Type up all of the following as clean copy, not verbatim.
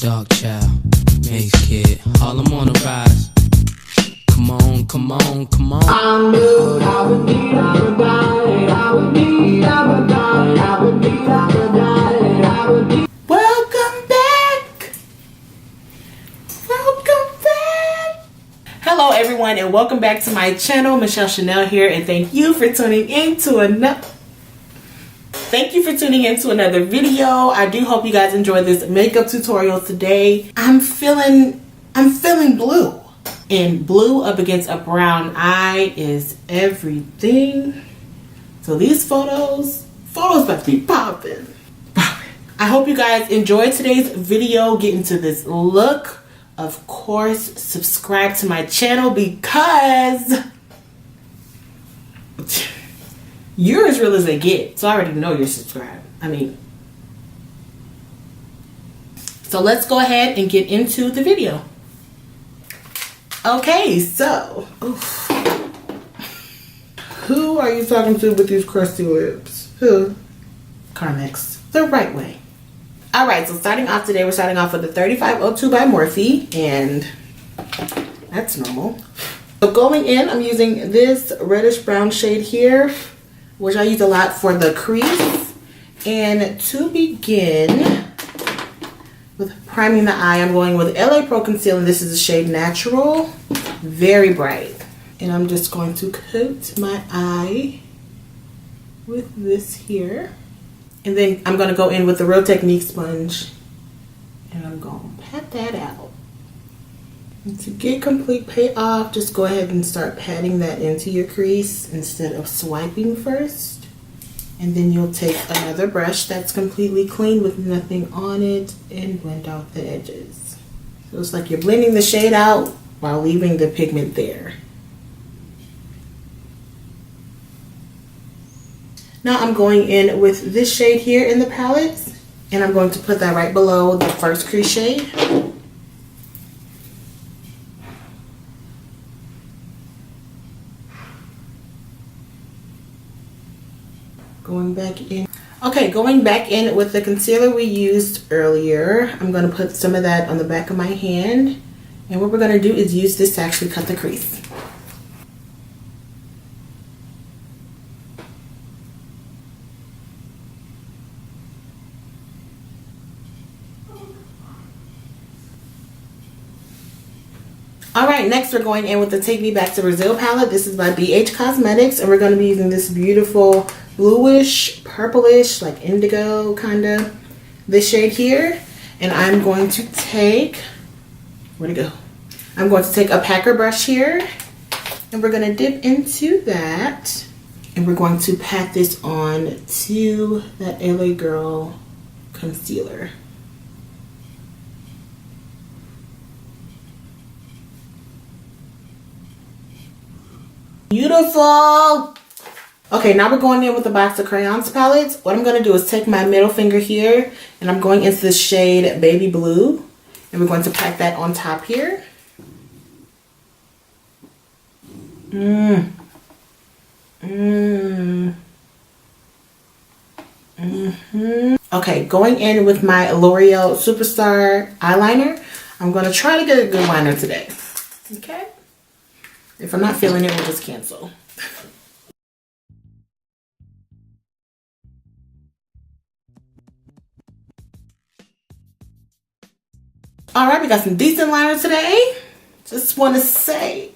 Dark child, Maze kid, Harlem on the rise. Come on, come on, come on. I knew I would need, I would die, I would need, I would die, I would need, I would die, I would need. Welcome back. Welcome back. Hello everyone and welcome back to my channel. Michellechanel here, and thank you for tuning in to another video. I do hope you guys enjoy this makeup tutorial today. I'm feeling blue. And blue up against a brown eye is everything. So these photos about to be popping. I hope you guys enjoyed today's video, getting to this look. Of course, subscribe to my channel because you're as real as they get. So I already know you're subscribed. So let's go ahead and get into the video. Okay, so who are you talking to with these crusty lips? Who? Carmex. The right way. Alright, so starting off today, we're starting off with the 3502 by Morphe, and that's normal. So going in, I'm using this reddish brown shade here, which I use a lot for the crease. And to begin with priming the eye, I'm going with LA Pro Conceal, and this is the shade Natural. Very bright. And I'm just going to coat my eye with this here. And then I'm going to go in with the Real Technique sponge. And I'm going to pat that out. And to get complete payoff, just go ahead and start patting that into your crease instead of swiping first. And then you'll take another brush that's completely clean with nothing on it and blend out the edges. So it's like you're blending the shade out while leaving the pigment there. Now I'm going in with this shade here in the palette, and I'm going to put that right below the first crease shade. Going back in. Okay, going back in with the concealer we used earlier. I'm going to put some of that on the back of my hand. And what we're going to do is use this to actually cut the crease. Alright, next we're going in with the Take Me Back to Brazil palette. This is by BH Cosmetics, and we're going to be using this beautiful bluish, purplish, like indigo kind of, this shade here. And I'm going to take, where'd it go? I'm going to take a packer brush here, and we're going to dip into that, and we're going to pat this on to that LA Girl concealer. Beautiful. Okay, now we're going in with the box of crayons palettes. What I'm going to do is take my middle finger here, and I'm going into the shade Baby Blue, and we're going to pack that on top here. Okay, going in with my L'Oreal Superstar eyeliner. I'm going to try to get a good liner today. Okay? If I'm not feeling it, we'll just cancel. Alright, we got some decent liner today. Just want to say.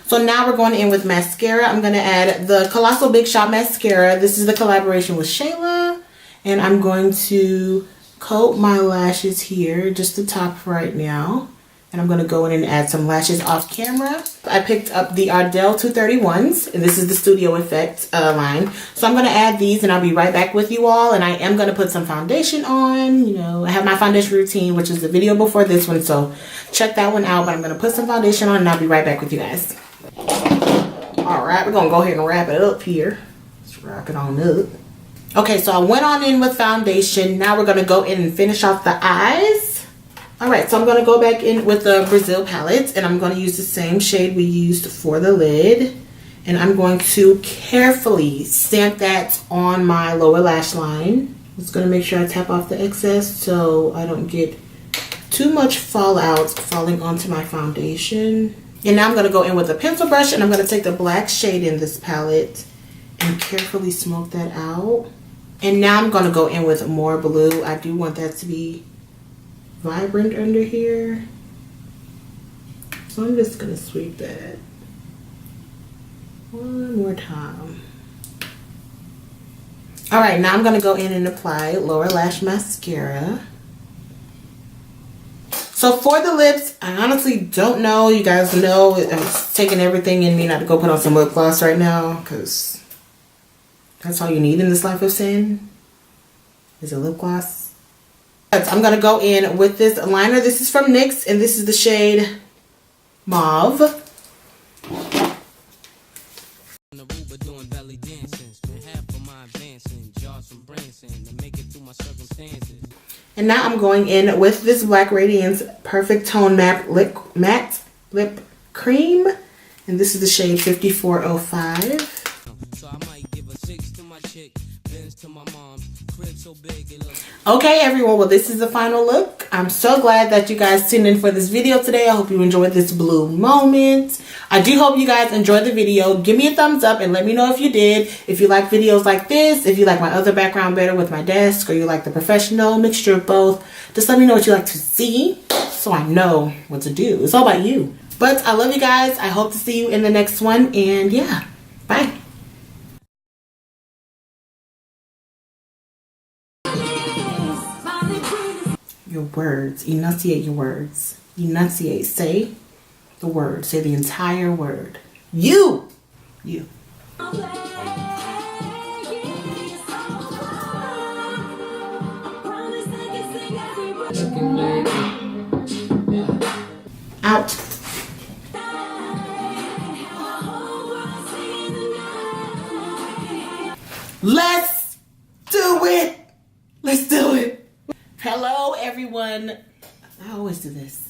So now we're going in with mascara. I'm going to add the Colossal Big Shot Mascara. This is the collaboration with Shayla. And I'm going to coat my lashes here, just the top right now. And I'm going to go in and add some lashes off camera. I picked up the Ardell 231s, and this is the Studio Effect line. So I'm going to add these, and I'll be right back with you all. And I am going to put some foundation on. You know, I have my foundation routine, which is the video before this one. So check that one out. But I'm going to put some foundation on, and I'll be right back with you guys. All right, we're going to go ahead and wrap it up here. Let's wrap it on up. Okay, so I went on in with foundation. Now we're going to go in and finish off the eyes. Alright, so I'm going to go back in with the Brazil palette, and I'm going to use the same shade we used for the lid. And I'm going to carefully stamp that on my lower lash line. Just going to make sure I tap off the excess so I don't get too much fallout falling onto my foundation. And now I'm going to go in with a pencil brush, and I'm going to take the black shade in this palette and carefully smoke that out. And now I'm going to go in with more blue. I do want that to be vibrant under here. So I'm just going to sweep that one more time. Alright, now I'm going to go in and apply Lower Lash Mascara. So for the lips, I honestly don't know. You guys know I'm taking everything in me not to go put on some lip gloss right now, because that's all you need in this life of sin is a lip gloss. I'm going to go in with this liner. This is from NYX, and this is the shade Mauve. And now I'm going in with this Black Radiance Perfect Tone Matte Lip Cream. And this is the shade 5405. So I might give a 6 to my chick, Benz to my mom, crib so big it looks. Okay, everyone, well, this is the final look. I'm so glad that you guys tuned in for this video today. I hope you enjoyed this blue moment. I do hope you guys enjoyed the video. Give me a thumbs up and let me know if you did. If you like videos like this, if you like my other background better with my desk, or you like the professional mixture of both, just let me know what you like to see so I know what to do. It's all about you. But I love you guys. I hope to see you in the next one. And yeah, bye. Your words. Enunciate your words. Enunciate. Say the word. Say the entire word. You. Out. Let's do it. Let's do it. Hello, everyone. I always do this.